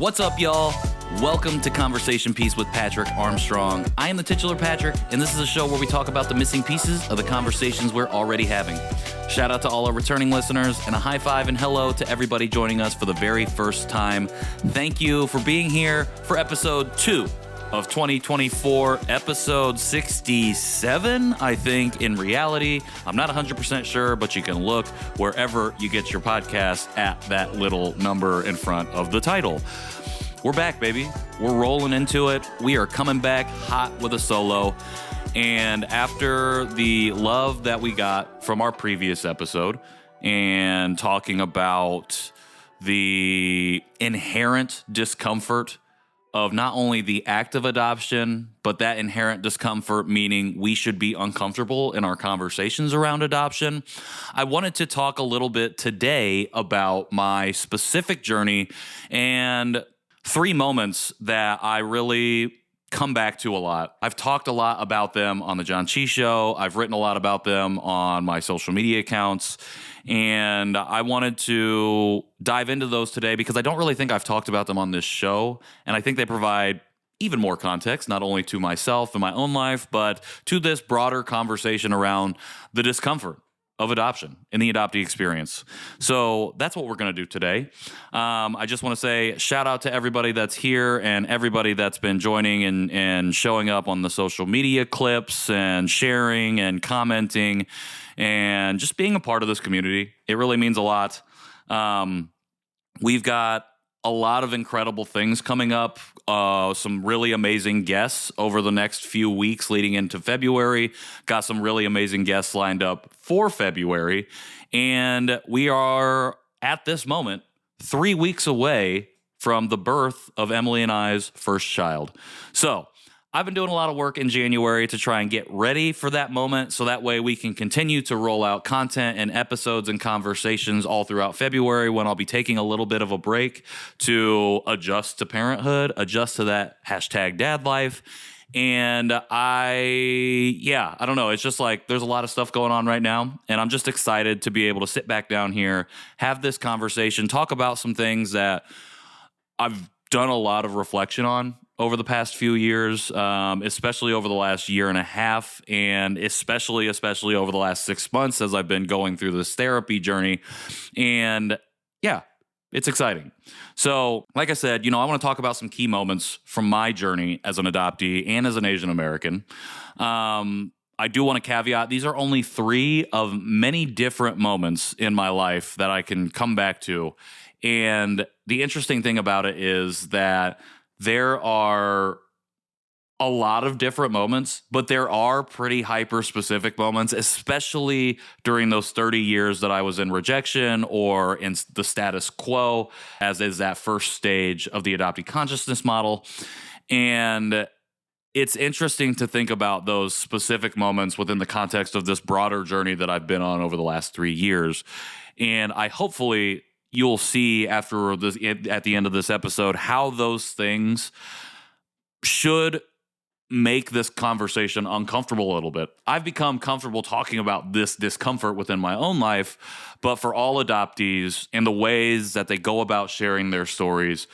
What's up, y'all? Welcome to Conversation Piece with Patrick Armstrong. I am the titular Patrick, and this is a show where we talk about the missing pieces of the conversations we're already having. Shout out to all our returning listeners, and a high five and hello to everybody joining us for the very first time. Thank you for being here for episode 2 of 2024, episode 67, I think, in reality. I'm not 100% sure, but you can look wherever you get your podcast at that little number in front of the title. We're back, baby. We're rolling into it. We are coming back hot with a solo. And after the love that we got from our previous episode and talking about the inherent discomfort of not only the act of adoption, but that inherent discomfort, meaning we should be uncomfortable in our conversations around adoption, I wanted to talk a little bit today about my specific journey and 3 moments that I really come back to a lot. I've talked a lot about them on the John Chi Show. I've written a lot about them on my social media accounts. And I wanted to dive into those today because I don't really think I've talked about them on this show. And I think they provide even more context, not only to myself and my own life, but to this broader conversation around the discomfort of adoption and the adoptee experience. So that's what we're going to do today. I just want to say shout out to everybody that's here and everybody that's been joining and showing up on the social media clips and sharing and commenting and just being a part of this community. It really means a lot. We've got a lot of incredible things coming up, some really amazing guests over the next few weeks leading into February. Got some really amazing guests lined up for February. And we are, at this moment, 3 weeks away from the birth of Emily and I's first child. So I've been doing a lot of work in January to try and get ready for that moment so that way we can continue to roll out content and episodes and conversations all throughout February when I'll be taking a little bit of a break to adjust to parenthood, adjust to that hashtag dad life. And I don't know. It's just like there's a lot of stuff going on right now. And I'm just excited to be able to sit back down here, have this conversation, talk about some things that I've done a lot of reflection on over the past few years, especially over the last year and a half, and especially over the last 6 months as I've been going through this therapy journey. And yeah, it's exciting. So like I said, I want to talk about some key moments from my journey as an adoptee and as an Asian American. I do want to caveat, these are only 3 of many different moments in my life that I can come back to. And the interesting thing about it is that there are a lot of different moments, but there are pretty hyper-specific moments, especially during those 30 years that I was in rejection or in the status quo, as is that first stage of the adoptee consciousness model. And it's interesting to think about those specific moments within the context of this broader journey that I've been on over the last 3 years. And I hopefully you'll see at the end of this episode how those things should make this conversation uncomfortable a little bit. I've become comfortable talking about this discomfort within my own life, but for all adoptees and the ways that they go about sharing their stories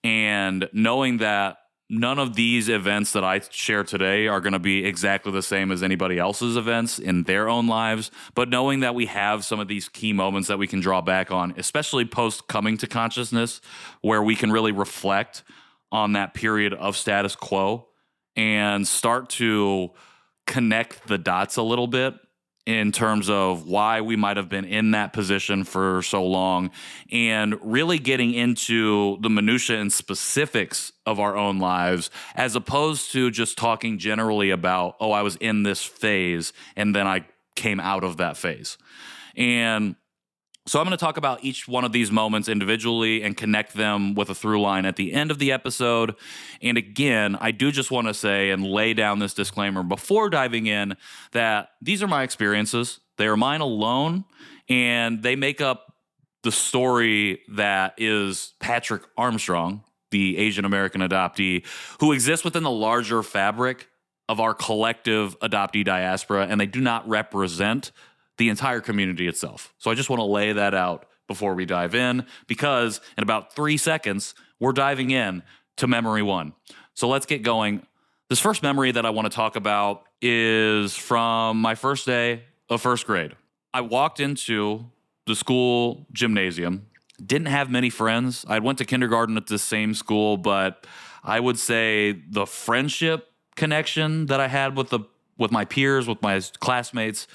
and knowing that none of these events that I share today are going to be exactly the same as anybody else's events in their own lives, but knowing that we have some of these key moments that we can draw back on, especially post coming to consciousness, where we can really reflect on that period of status quo and start to connect the dots a little bit in terms of why we might have been in that position for so long, and really getting into the minutia and specifics of our own lives, as opposed to just talking generally about, I was in this phase and then I came out of that phase. And so I'm going to talk about each one of these moments individually and connect them with a through line at the end of the episode. And again, I do just want to say and lay down this disclaimer before diving in that these are my experiences. They are mine alone, and they make up the story that is Patrick Armstrong, the Asian American adoptee, who exists within the larger fabric of our collective adoptee diaspora, and they do not represent the entire community itself. So I just want to lay that out before we dive in, because in about 3 seconds, we're diving in to memory one. So let's get going. This first memory that I want to talk about is from my first day of first grade. I walked into the school gymnasium, didn't have many friends. I went to kindergarten at the same school, but I would say the friendship connection that I had with my peers, with my classmates,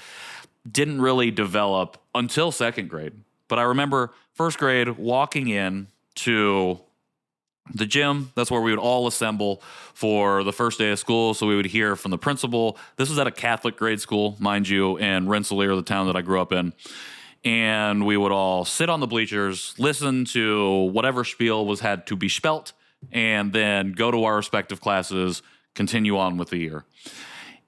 didn't really develop until second grade. But I remember first grade walking in to the gym. That's where we would all assemble for the first day of school. So we would hear from the principal. This was at a Catholic grade school, mind you, in Rensselaer, the town that I grew up in. And we would all sit on the bleachers, listen to whatever spiel had to be spelt, and then go to our respective classes, continue on with the year.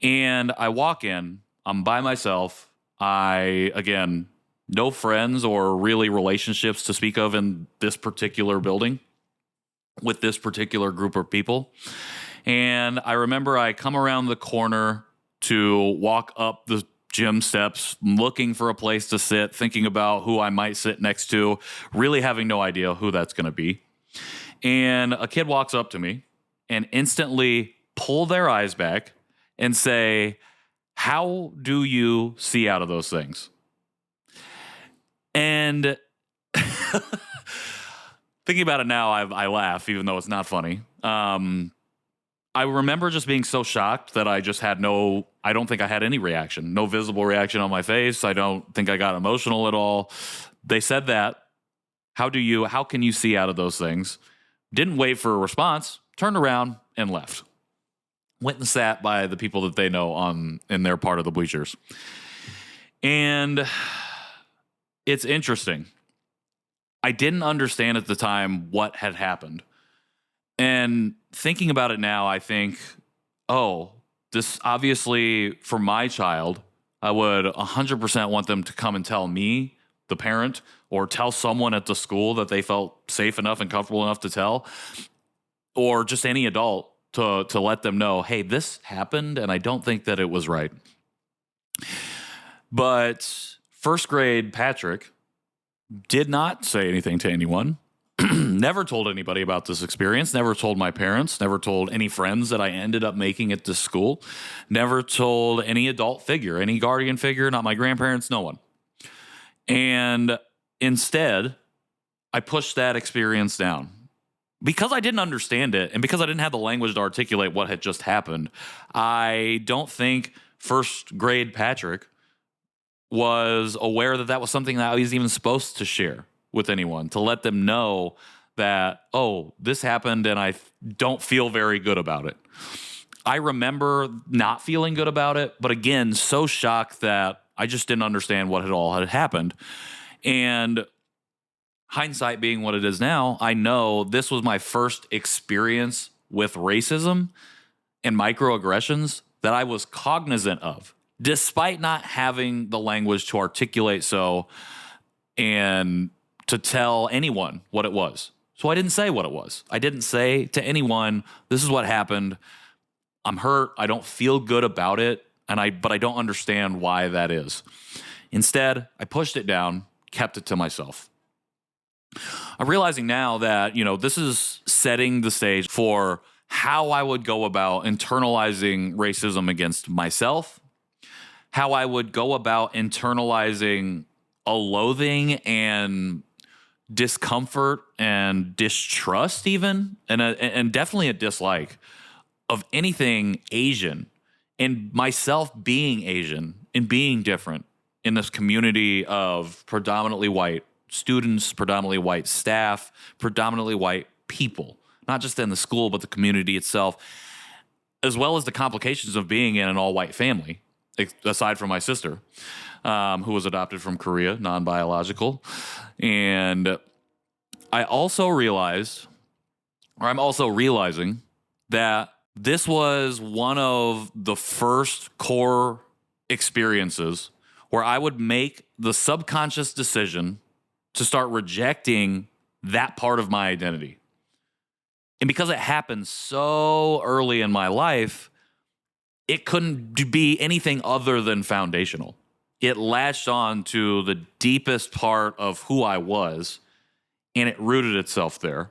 And I walk in, I'm by myself. Again, no friends or really relationships to speak of in this particular building with this particular group of people. And I remember I come around the corner to walk up the gym steps, looking for a place to sit, thinking about who I might sit next to, really having no idea who that's going to be. And a kid walks up to me and instantly pull their eyes back and say, "How do you see out of those things?" And thinking about it now, I laugh, even though it's not funny. I remember just being so shocked that I just had I don't think I had any reaction, no visible reaction on my face. I don't think I got emotional at all. They said that, how can you see out of those things? Didn't wait for a response, turned around and left. Went and sat by the people that they know in their part of the bleachers. And it's interesting. I didn't understand at the time what had happened. And thinking about it now, I think, this obviously, for my child, I would 100% want them to come and tell me, the parent, or tell someone at the school that they felt safe enough and comfortable enough to tell, or just any adult to let them know, hey, this happened, and I don't think that it was right. But first grade Patrick did not say anything to anyone. Never told anybody about this experience, never told my parents, never told any friends that I ended up making at this school, never told any adult figure, any guardian figure, not my grandparents, no one. And instead, I pushed that experience down. Because I didn't understand it, and because I didn't have the language to articulate what had just happened, I don't think first grade Patrick was aware that was something that I was even supposed to share with anyone, to let them know that, this happened and I don't feel very good about it. I remember not feeling good about it, but again, so shocked that I just didn't understand what had happened. And hindsight being what it is now, I know this was my first experience with racism and microaggressions that I was cognizant of, despite not having the language to articulate so and to tell anyone what it was. So I didn't say what it was. I didn't say to anyone, this is what happened. I'm hurt. I don't feel good about it. But I don't understand why that is. Instead, I pushed it down, kept it to myself. I'm realizing now that, this is setting the stage for how I would go about internalizing racism against myself, how I would go about internalizing a loathing and discomfort and distrust even, and definitely a dislike of anything Asian, and myself being Asian and being different in this community of predominantly white students, predominantly white staff, predominantly white people, not just in the school, but the community itself, as well as the complications of being in an all-white family, aside from my sister, who was adopted from Korea, non-biological. And I'm also realizing that this was one of the first core experiences where I would make the subconscious decision to start rejecting that part of my identity. And because it happened so early in my life, it couldn't be anything other than foundational. It latched on to the deepest part of who I was, and it rooted itself there.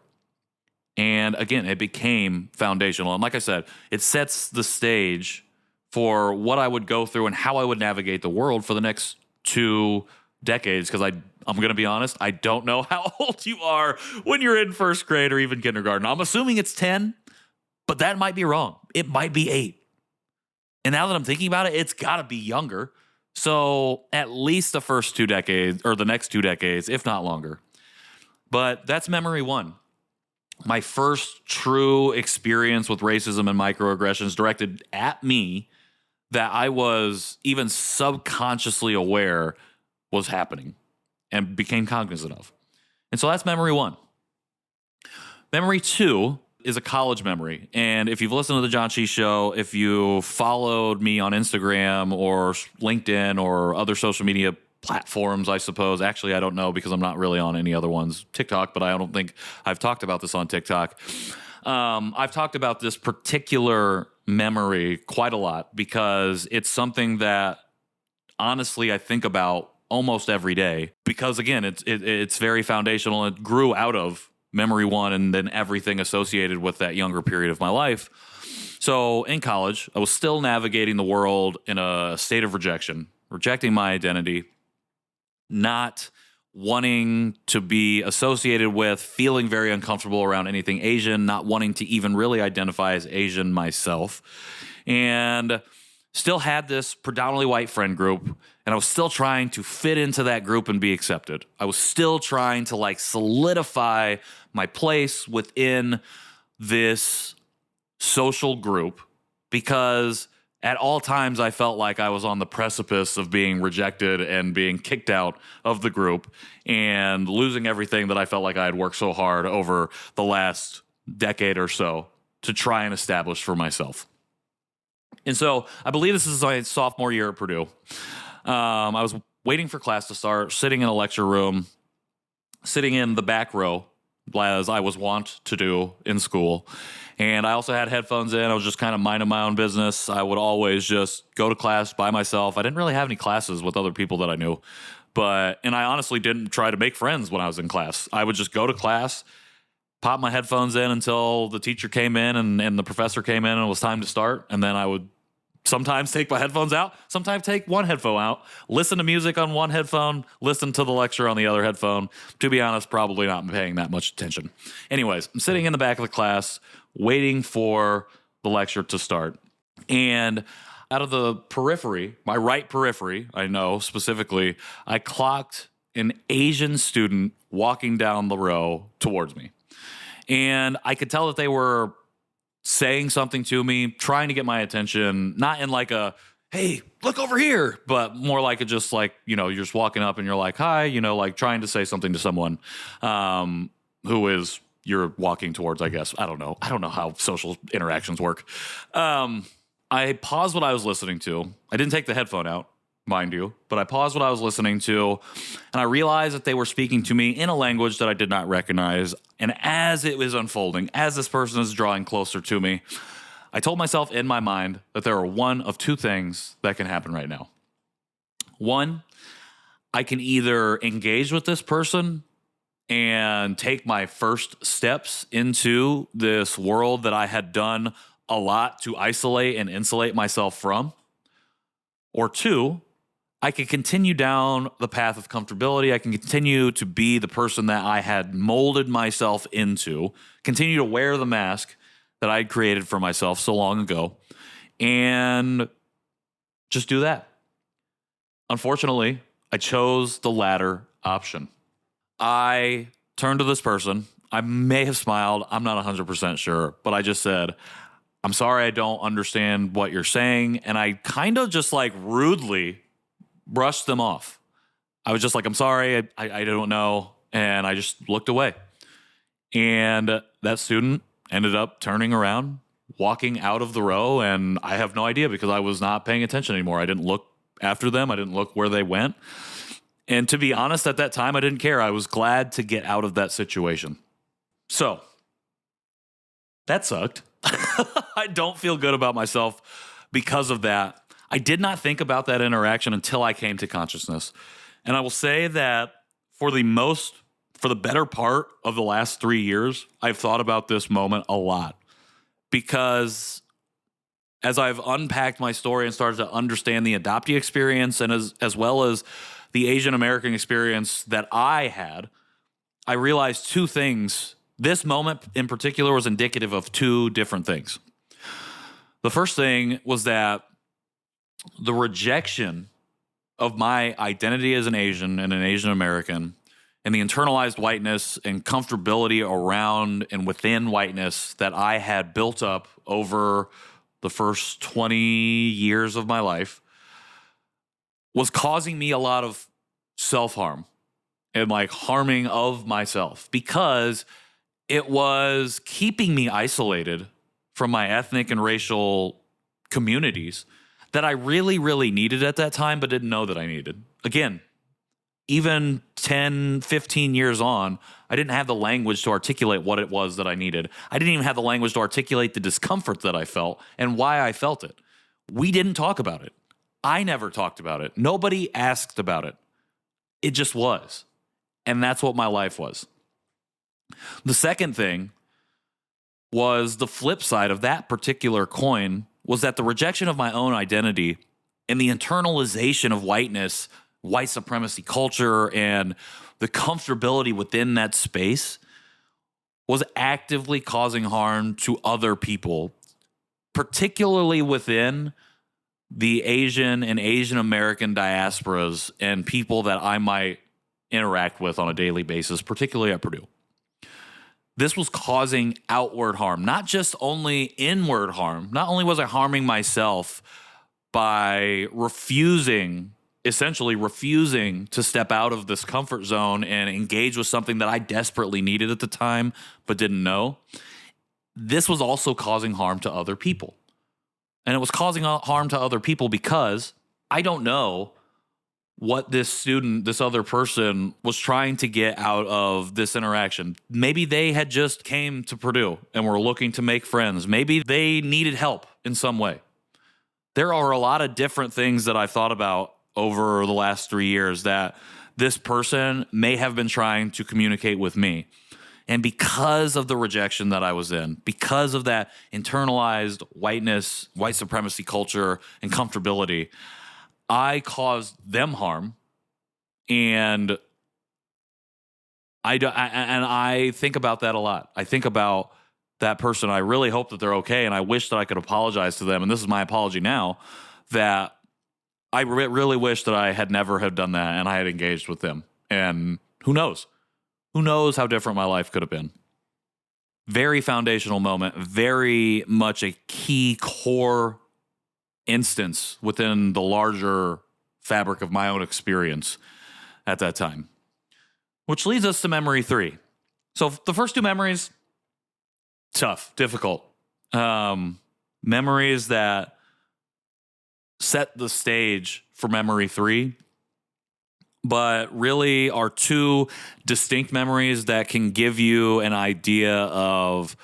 And again, it became foundational. And like I said, it sets the stage for what I would go through and how I would navigate the world for the next 2 decades. Because I'm going to be honest, I don't know how old you are when you're in first grade or even kindergarten. I'm assuming it's 10, but that might be wrong. It might be 8. And now that I'm thinking about it, it's got to be younger. So at least the first 2 decades or the next 2 decades, if not longer. But that's memory 1. My first true experience with racism and microaggressions directed at me that I was even subconsciously aware was happening and became cognizant of. And so that's memory 1. Memory 2 is a college memory. And if you've listened to the John Chi Show, if you followed me on Instagram or LinkedIn or other social media platforms, I suppose. Actually, I don't know because I'm not really on any other ones. TikTok, but I don't think I've talked about this on TikTok. I've talked about this particular memory quite a lot because it's something that honestly I think about almost every day because, again, it's very foundational. It grew out of memory 1 and then everything associated with that younger period of my life. So in college, I was still navigating the world in a state of rejecting my identity, not wanting to be associated with, feeling very uncomfortable around anything Asian, not wanting to even really identify as Asian myself, and still had this predominantly white friend group, and I was still trying to fit into that group and be accepted. I was still trying to solidify my place within this social group because at all times, I felt like I was on the precipice of being rejected and being kicked out of the group and losing everything that I felt like I had worked so hard over the last decade or so to try and establish for myself. And so I believe this is my sophomore year at Purdue. I was waiting for class to start, sitting in a lecture room, sitting in the back row, as I was wont to do in school. And I also had headphones in. I was just kind of minding my own business. I would always just go to class by myself. I didn't really have any classes with other people that I knew. And I honestly didn't try to make friends when I was in class. I would just go to class, pop my headphones in until the teacher came in and the professor came in and it was time to start. And then I would sometimes take my headphones out, sometimes take one headphone out, listen to music on one headphone, listen to the lecture on the other headphone. To be honest, probably not paying that much attention. Anyways, I'm sitting in the back of the class waiting for the lecture to start. And out of the periphery, my right periphery, I know specifically, I clocked an Asian student walking down the row towards me. And I could tell that they were saying something to me, trying to get my attention, not in a, hey, look over here, but more like you're just walking up and you're like, hi, trying to say something to someone who is you're walking towards, I guess. I don't know how social interactions work. I paused what I was listening to. I didn't take the headphone out, mind you, but I paused what I was listening to, and I realized that they were speaking to me in a language that I did not recognize. And as it was unfolding, as this person is drawing closer to me, I told myself in my mind that there are one of 2 things that can happen right now. One, I can either engage with this person and take my first steps into this world that I had done a lot to isolate and insulate myself from. Or 2, I can continue down the path of comfortability. I can continue to be the person that I had molded myself into, continue to wear the mask that I had created for myself so long ago, and just do that. Unfortunately, I chose the latter option. I turned to this person. I may have smiled. I'm not 100% sure, but I just said, I'm sorry, I don't understand what you're saying. And I kind of just rudely brushed them off. I was just like, I'm sorry, I don't know. And I just looked away. And that student ended up turning around, walking out of the row. And I have no idea because I was not paying attention anymore. I didn't look after them. I didn't look where they went. And to be honest, at that time, I didn't care. I was glad to get out of that situation. So that sucked. I don't feel good about myself because of that. I did not think about that interaction until I came to consciousness. And I will say that for the most for the better part of the last 3 years, I've thought about this moment a lot because as I've unpacked my story and started to understand the adoptee experience and as well as the Asian American experience that I had, I realized two things. This moment in particular was indicative of two different things. The first thing was that the rejection of my identity as an Asian and an Asian American and the internalized whiteness and comfortability around and within whiteness that I had built up over the first 20 years of my life was causing me a lot of self-harm and like harming of myself because it was keeping me isolated from my ethnic and racial communities that I really, really needed at that time, but didn't know that I needed. Again, even 10, 15 years on, I didn't have the language to articulate what it was that I needed. I didn't even have the language to articulate the discomfort that I felt and why I felt it. We didn't talk about it. I never talked about it. Nobody asked about it. It just was. And that's what my life was. The second thing was the flip side of that particular coin was that the rejection of my own identity and the internalization of whiteness, white supremacy culture, and the comfortability within that space was actively causing harm to other people, particularly within the Asian and Asian American diasporas and people that I might interact with on a daily basis, particularly at Purdue. This was causing outward harm, not just only inward harm. Not only was I harming myself by essentially refusing to step out of this comfort zone and engage with something that I desperately needed at the time but didn't know. This was also causing harm to other people. And it was causing harm to other people because I don't know what this other person was trying to get out of this interaction. Maybe they had just came to Purdue and were looking to make friends. Maybe they needed help in some way. There are a lot of different things that I've thought about over the last 3 years that this person may have been trying to communicate with me. And because of the rejection that I was in, because of that internalized whiteness, white supremacy culture, and comfortability, I caused them harm, and I think about that a lot. I think about that person. I really hope that they're okay, and I wish that I could apologize to them. And this is my apology now, that I really wish that I had never have done that and I had engaged with them. And who knows? Who knows how different my life could have been? Very foundational moment, very much a key core instance within the larger fabric of my own experience at that time. Which leads us to memory 3. So the first two memories, tough, difficult. Memories that set the stage for memory 3, but really are two distinct memories that can give you an idea of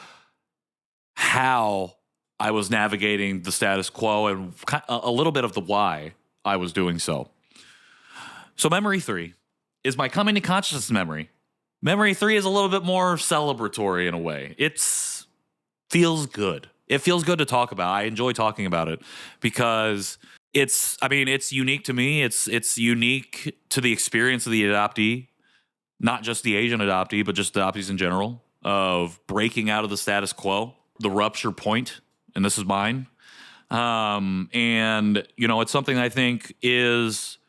how I was navigating the status quo and a little bit of the why I was doing so. So memory 3 is my coming to consciousness memory. Memory 3 is a little bit more celebratory in a way. It feels good. It feels good to talk about. I enjoy talking about it because it's unique to me. It's unique to the experience of the adoptee, not just the Asian adoptee, but just adoptees in general, of breaking out of the status quo, the rupture point. And this is mine. And, it's something I think is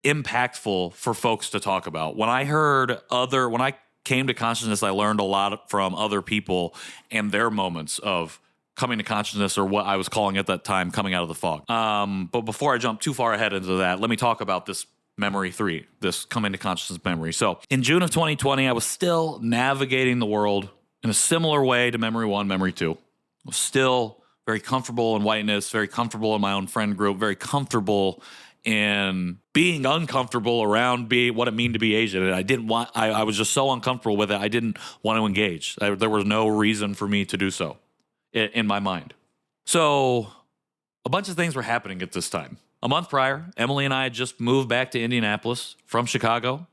impactful for folks to talk about. When I came to consciousness, I learned a lot from other people and their moments of coming to consciousness, or what I was calling at that time, coming out of the fog. But before I jump too far ahead into that, let me talk about this memory 3, this coming to consciousness memory. So in June of 2020, I was still navigating the world in a similar way to memory 1, memory 2. I was still very comfortable in whiteness, very comfortable in my own friend group, very comfortable in being uncomfortable around what it mean to be Asian. And I was just so uncomfortable with it, I didn't want to engage. There was no reason for me to do so in my mind. So a bunch of things were happening at this time. A month prior, Emily and I had just moved back to Indianapolis from Chicago.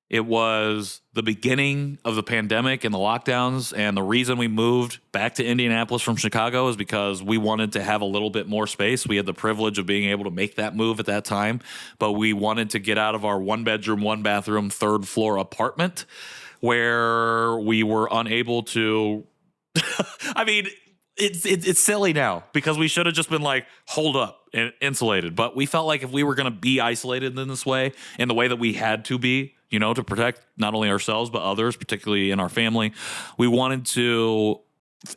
It was the beginning of the pandemic and the lockdowns. And the reason we moved back to Indianapolis from Chicago is because we wanted to have a little bit more space. We had the privilege of being able to make that move at that time, but we wanted to get out of our 1-bedroom, 1-bathroom, 3rd-floor apartment where we were unable to. I mean, it's silly now because we should have just been like, hold up and insulated. But we felt like if we were going to be isolated in this way, in the way that we had to be, to protect not only ourselves, but others, particularly in our family, we wanted to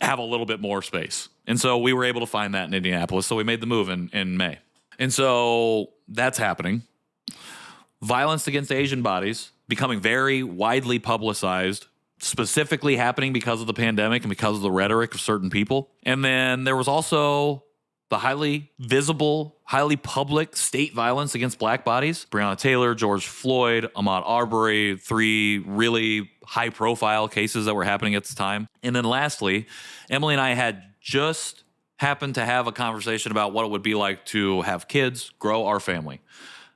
have a little bit more space. And so we were able to find that in Indianapolis. So we made the move in May. And so that's happening. Violence against Asian bodies becoming very widely publicized, specifically happening because of the pandemic and because of the rhetoric of certain people. And then there was also the highly visible, highly public state violence against black bodies. Breonna Taylor, George Floyd, Ahmaud Arbery, 3 really high-profile cases that were happening at the time. And then lastly, Emily and I had just happened to have a conversation about what it would be like to have kids, grow our family.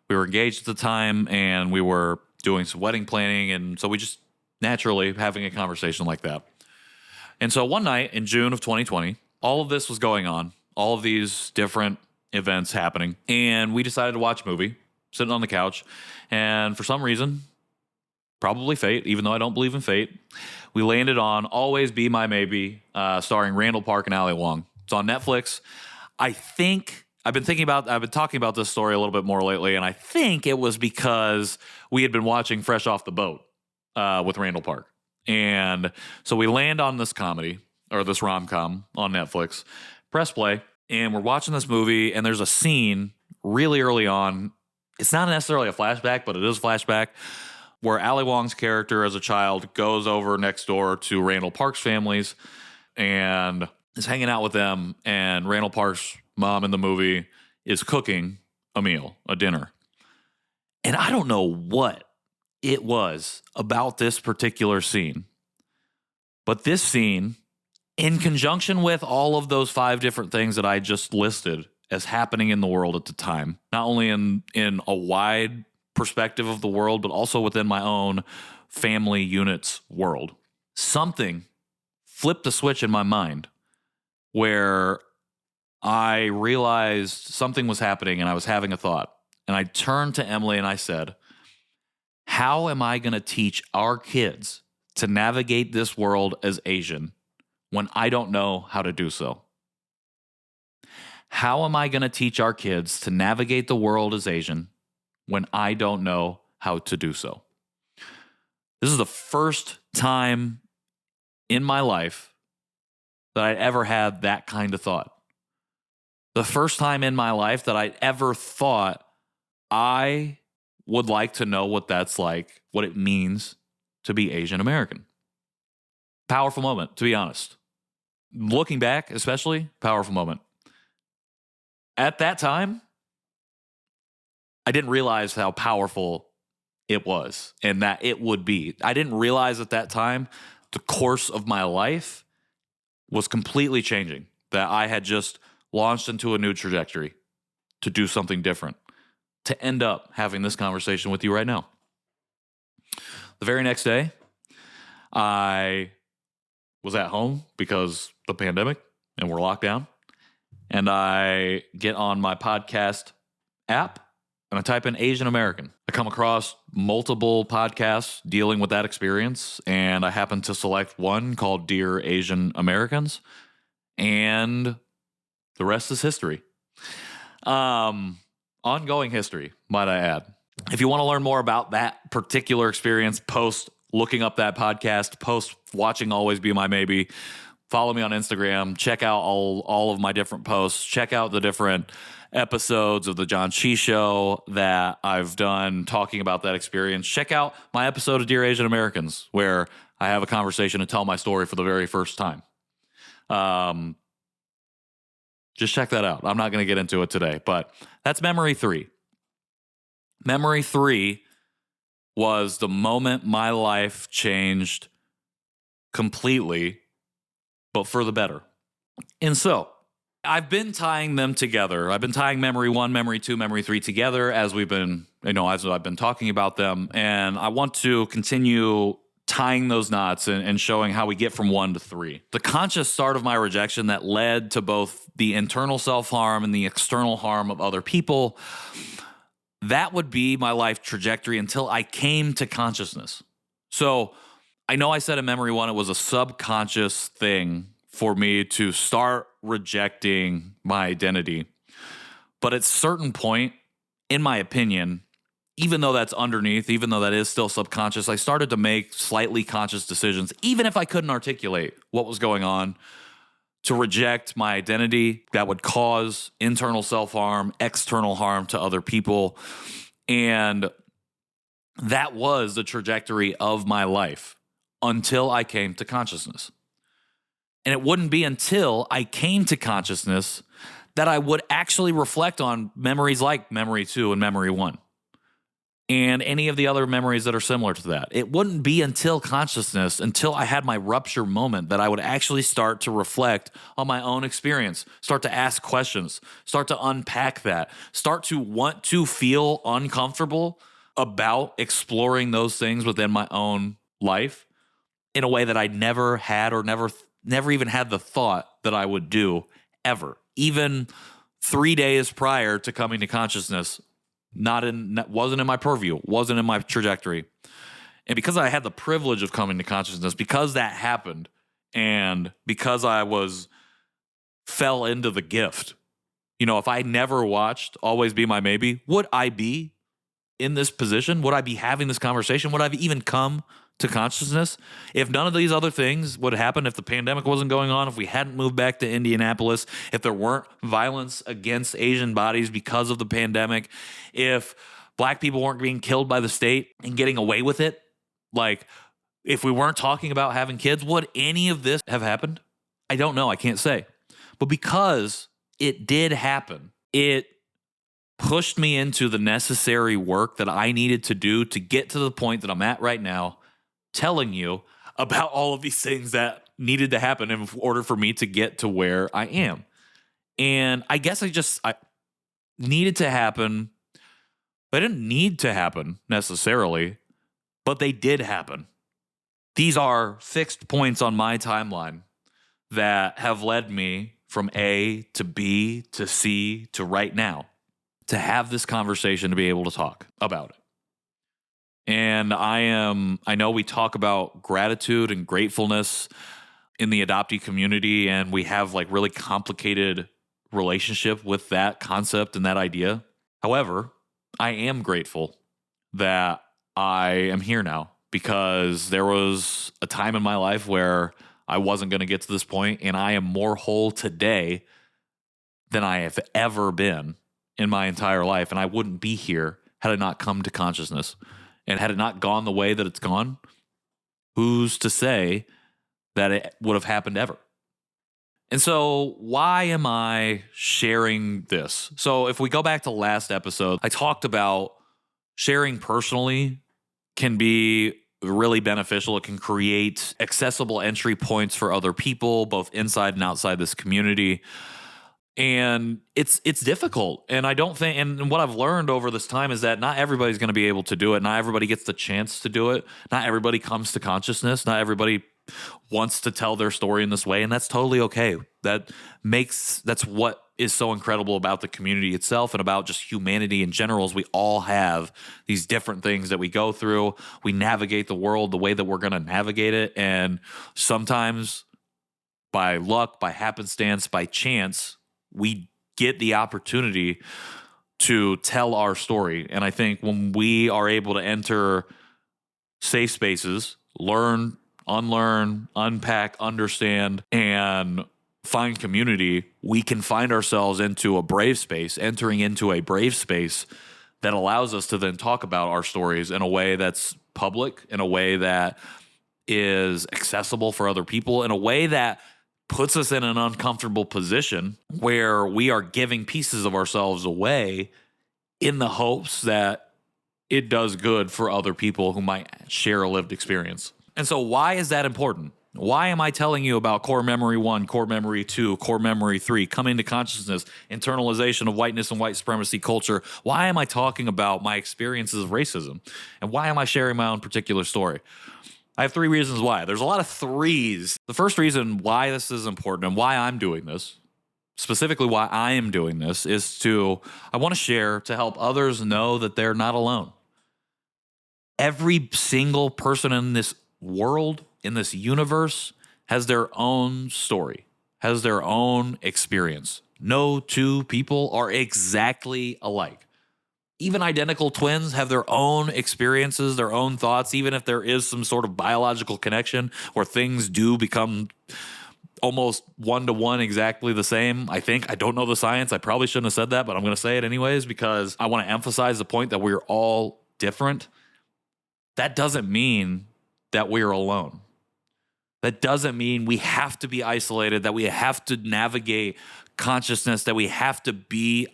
We were engaged at the time, and we were doing some wedding planning, and so we just naturally having a conversation like that. And so one night in June of 2020, all of this was going on, all of these different events happening, and we decided to watch a movie, sitting on the couch, and for some reason, probably fate, even though I don't believe in fate, we landed on Always Be My Maybe, starring Randall Park and Ali Wong. It's on Netflix. I've been talking about this story a little bit more lately, and I think it was because we had been watching Fresh Off the Boat with Randall Park. And so we land on this comedy, or this rom-com on Netflix, press play, and we're watching this movie, and there's a scene really early on. It's not necessarily a flashback, but it is a flashback, where Ali Wong's character as a child goes over next door to Randall Park's families and is hanging out with them, and Randall Park's mom in the movie is cooking a meal, a dinner. And I don't know what it was about this particular scene, but this scene, in conjunction with all of those 5 different things that I just listed as happening in the world at the time, not only in a wide perspective of the world, but also within my own family unit's world, something flipped a switch in my mind where I realized something was happening and I was having a thought. And I turned to Emily and I said, how am I going to teach our kids to navigate this world as Asian when I don't know how to do so? How am I going to teach our kids to navigate the world as Asian when I don't know how to do so? This is the first time in my life that I'd ever had that kind of thought. The first time in my life that I'd ever thought I would like to know what that's like, what it means to be Asian American. Powerful moment, to be honest. Looking back, especially, powerful moment. At that time, I didn't realize how powerful it was and that it would be. I didn't realize at that time the course of my life was completely changing, that I had just launched into a new trajectory to do something different, to end up having this conversation with you right now. The very next day, I was at home because the pandemic and we're locked down. And I get on my podcast app and I type in Asian American. I come across multiple podcasts dealing with that experience, and I happen to select one called Dear Asian Americans, and the rest is history. Ongoing history, might I add. If you want to learn more about that particular experience, post looking up that podcast, post watching Always Be My Maybe, follow me on Instagram, check out all of my different posts, check out the different episodes of the John Chi Show that I've done talking about that experience. Check out my episode of Dear Asian Americans, where I have a conversation and tell my story for the very first time. Just check that out. I'm not going to get into it today, but that's memory 3. Memory 3 was the moment my life changed completely, but for the better. And so I've been tying them together. I've been tying memory 1, memory 2, memory 3 together as we've been as I've been talking about them. And I want to continue tying those knots and showing how we get from 1 to 3. The conscious start of my rejection that led to both the internal self-harm and the external harm of other people, that would be my life trajectory until I came to consciousness. So I know I said in Memory 1 it was a subconscious thing for me to start rejecting my identity. But at a certain point, in my opinion, even though that's underneath, even though that is still subconscious, I started to make slightly conscious decisions, even if I couldn't articulate what was going on, to reject my identity that would cause internal self-harm, external harm to other people. And that was the trajectory of my life until I came to consciousness. And it wouldn't be until I came to consciousness that I would actually reflect on memories like Memory 2 and Memory 1. And any of the other memories that are similar to that. It wouldn't be until consciousness, until I had my rupture moment, that I would actually start to reflect on my own experience, start to ask questions, start to unpack that, start to want to feel uncomfortable about exploring those things within my own life in a way that I never had or never even had the thought that I would do ever. Even 3 days prior to coming to consciousness, wasn't in my purview, wasn't in my trajectory. And because I had the privilege of coming to consciousness, because that happened, and because I fell into the gift, if I never watched Always Be My Maybe, would I be in this position? Would I be having this conversation? Would I have even come to consciousness? If none of these other things would happen, if the pandemic wasn't going on, if we hadn't moved back to Indianapolis, if there weren't violence against Asian bodies because of the pandemic, if black people weren't being killed by the state and getting away with it, like if we weren't talking about having kids, would any of this have happened? I don't know. I can't say. But because it did happen, it pushed me into the necessary work that I needed to do to get to the point that I'm at right now, telling you about all of these things that needed to happen in order for me to get to where I am. And I guess I needed to happen. They didn't need to happen necessarily, but they did happen. These are fixed points on my timeline that have led me from A to B to C to right now to have this conversation, to be able to talk about it. And I know we talk about gratitude and gratefulness in the adoptee community, and we have like really complicated relationship with that concept and that idea. However, I am grateful that I am here now, because there was a time in my life where I wasn't going to get to this point, and I am more whole today than I have ever been in my entire life. And I wouldn't be here had I not come to consciousness. And had it not gone the way that it's gone, who's to say that it would have happened ever? And so why am I sharing this? So if we go back to last episode, I talked about sharing personally can be really beneficial. It can create accessible entry points for other people, both inside and outside this community. And it's difficult. And I don't think, and what I've learned over this time is that not everybody's going to be able to do it. Not everybody gets the chance to do it. Not everybody comes to consciousness. Not everybody wants to tell their story in this way. And that's totally okay. That's what is so incredible about the community itself and about just humanity in general, is we all have these different things that we go through. We navigate the world the way that we're going to navigate it. And sometimes by luck, by happenstance, by chance, we get the opportunity to tell our story. And I think when we are able to enter safe spaces, learn, unlearn, unpack, understand, and find community, we can find ourselves entering into a brave space that allows us to then talk about our stories in a way that's public, in a way that is accessible for other people, in a way that puts us in an uncomfortable position where we are giving pieces of ourselves away in the hopes that it does good for other people who might share a lived experience. And so why is that important? Why am I telling you about core memory 1, core memory 2, core memory 3, coming to consciousness, internalization of whiteness and white supremacy culture? Why am I talking about my experiences of racism? And why am I sharing my own particular story? I have 3 reasons why. There's a lot of threes. The first reason why this is important and why I'm doing this, specifically why I am doing this, is I want to share to help others know that they're not alone. Every single person in this world, in this universe, has their own story, has their own experience. No 2 people are exactly alike. Even identical twins have their own experiences, their own thoughts, even if there is some sort of biological connection where things do become almost 1-to-1 exactly the same. I don't know the science. I probably shouldn't have said that, but I'm going to say it anyways because I want to emphasize the point that we're all different. That doesn't mean that we're alone. That doesn't mean we have to be isolated, that we have to navigate consciousness, that we have to be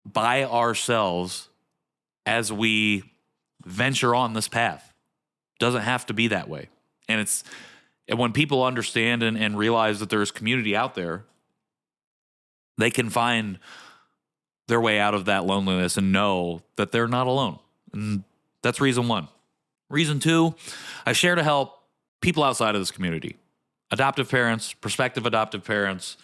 by ourselves as we venture on this path. Doesn't have to be that way. And when people understand and realize that there's community out there, they can find their way out of that loneliness and know that they're not alone. And that's reason 1. Reason 2, I share to help people outside of this community. Adoptive parents, prospective adoptive parents,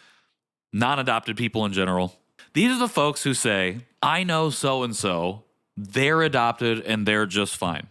non-adopted people in general. These are the folks who say, I know so-and-so, they're adopted and they're just fine.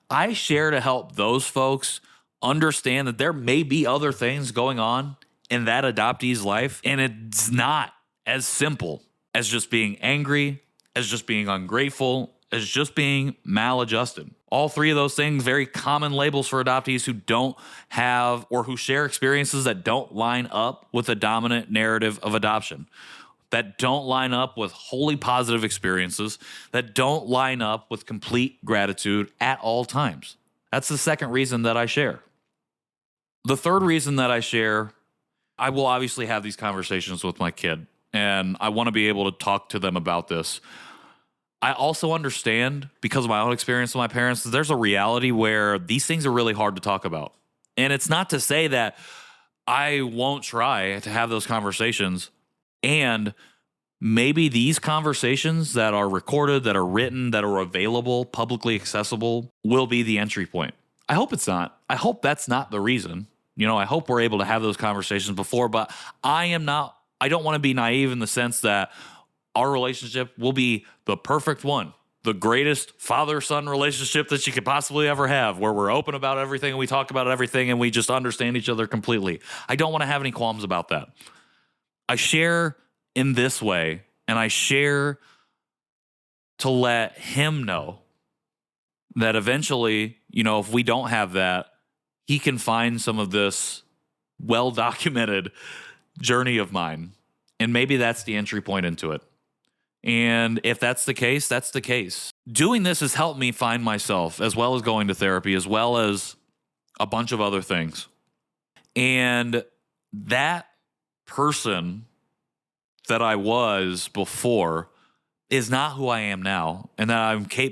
I share to help those folks understand that there may be other things going on in that adoptee's life, and it's not as simple as just being angry, as just being ungrateful, as just being maladjusted. All 3 of those things, very common labels for adoptees who don't have or who share experiences that don't line up with the dominant narrative of adoption, that don't line up with wholly positive experiences, that don't line up with complete gratitude at all times. That's the second reason that I share. The third reason that I share, I will obviously have these conversations with my kid, and I want to be able to talk to them about this. I also understand, because of my own experience with my parents, that there's a reality where these things are really hard to talk about. And it's not to say that I won't try to have those conversations. And maybe these conversations that are recorded, that are written, that are available, publicly accessible, will be the entry point. I hope it's not. I hope that's not the reason. I hope we're able to have those conversations before, but I don't want to be naive in the sense that our relationship will be the perfect one, the greatest father-son relationship that you could possibly ever have, where we're open about everything and we talk about everything and we just understand each other completely. I don't want to have any qualms about that. I share in this way, and I share to let him know that eventually, if we don't have that, he can find some of this well-documented journey of mine. And maybe that's the entry point into it. And if that's the case, that's the case. Doing this has helped me find myself, as well as going to therapy, as well as a bunch of other things. And that person that I was before is not who I am now, and that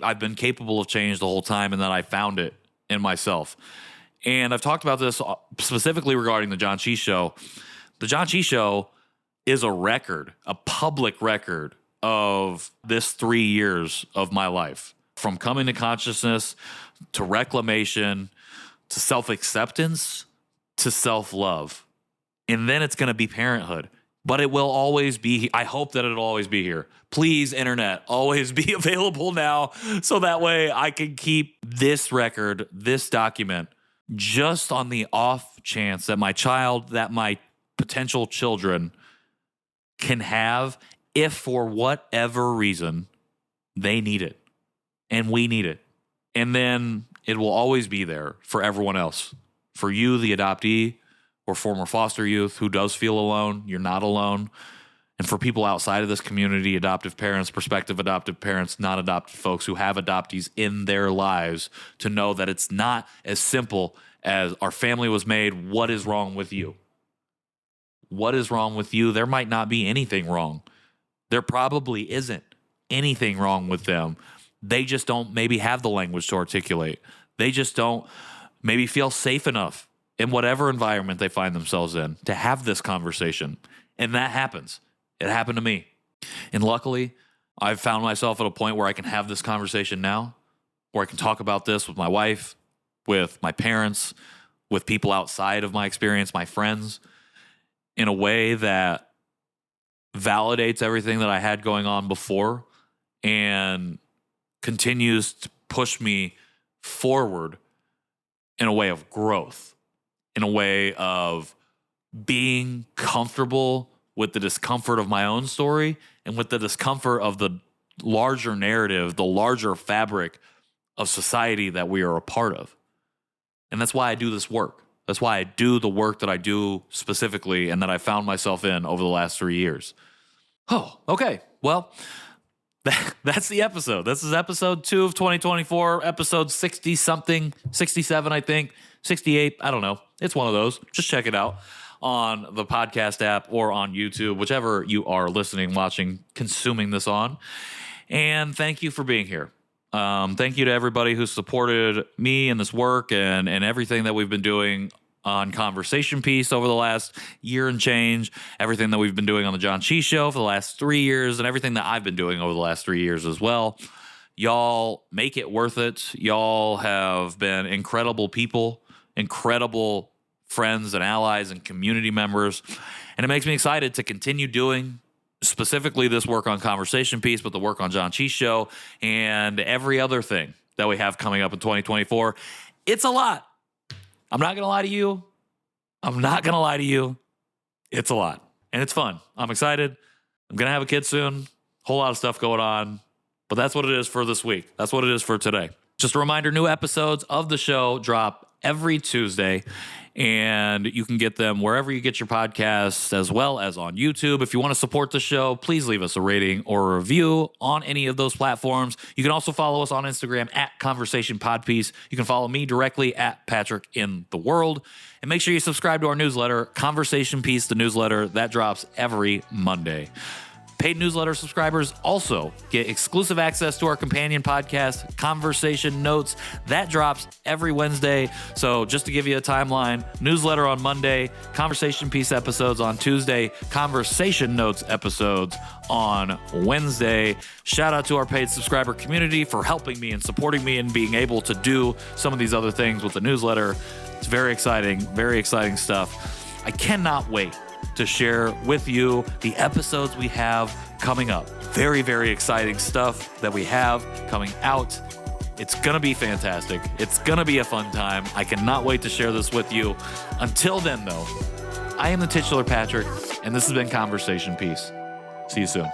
I've been capable of change the whole time, and that I found it in myself. And I've talked about this specifically regarding the John Chi Show. The John Chi Show is a record, a public record of this 3 years of my life, from coming to consciousness to reclamation to self-acceptance to self-love. And then it's going to be parenthood. But it will always be, I hope that it'll always be here. Please, internet, always be available now, so that way I can keep this record, this document, just on the off chance that my potential children can have, if for whatever reason they need it and we need it. And then it will always be there for everyone else. For you, the adoptee or former foster youth who does feel alone, you're not alone. And for people outside of this community, adoptive parents, prospective adoptive parents, non-adopted folks who have adoptees in their lives, to know that it's not as simple as our family was made. What is wrong with you? What is wrong with you? There might not be anything wrong. There probably isn't anything wrong with them. They just don't maybe have the language to articulate. They just don't maybe feel safe enough in whatever environment they find themselves in to have this conversation. And that happens. It happened to me. And luckily, I've found myself at a point where I can have this conversation now, where I can talk about this with my wife, with my parents, with people outside of my experience, my friends, in a way that validates everything that I had going on before and continues to push me forward in a way of growth, in a way of being comfortable with the discomfort of my own story and with the discomfort of the larger narrative, the larger fabric of society that we are a part of. And that's why I do this work. That's why I do the work that I do specifically and that I found myself in over the last 3 years. Oh, okay. Well, that's the episode. This is episode 2 of 2024, episode 60-something, 67, I think, 68. I don't know. It's one of those. Just check it out on the podcast app or on YouTube, whichever you are listening, watching, consuming this on. And thank you for being here. Thank you to everybody who supported me in this work and everything that we've been doing on Conversation Piece over the last year and change, everything that we've been doing on the John Cheese Show for the last 3 years, and everything that I've been doing over the last 3 years as well. Y'all make it worth it. Y'all have been incredible people, incredible friends and allies and community members, and it makes me excited to continue doing specifically this work on Conversation Piece, but the work on John Cheese Show and every other thing that we have coming up in 2024. It's a lot. I'm not going to lie to you. It's a lot. And it's fun. I'm excited. I'm going to have a kid soon. Whole lot of stuff going on. But that's what it is for this week. That's what it is for today. Just a reminder, new episodes of the show drop every Tuesday. And you can get them wherever you get your podcasts, as well as on YouTube. If you want to support the show, please leave us a rating or a review on any of those platforms. You can also follow us on Instagram at Conversation Podpiece. You can follow me directly at Patrick in the World. And make sure you subscribe to our newsletter, Conversation Piece, the newsletter that drops every Monday. Paid newsletter subscribers also get exclusive access to our companion podcast, Conversation Notes. That drops every Wednesday. So just to give you a timeline, newsletter on Monday, Conversation Piece episodes on Tuesday, Conversation Notes episodes on Wednesday. Shout out to our paid subscriber community for helping me and supporting me and being able to do some of these other things with the newsletter. It's very exciting stuff. I cannot wait to share with you the episodes we have coming up. Very, very exciting stuff that we have coming out. It's going to be fantastic. It's going to be a fun time. I cannot wait to share this with you. Until then, though, I am the titular Patrick, and this has been Conversation Piece. See you soon.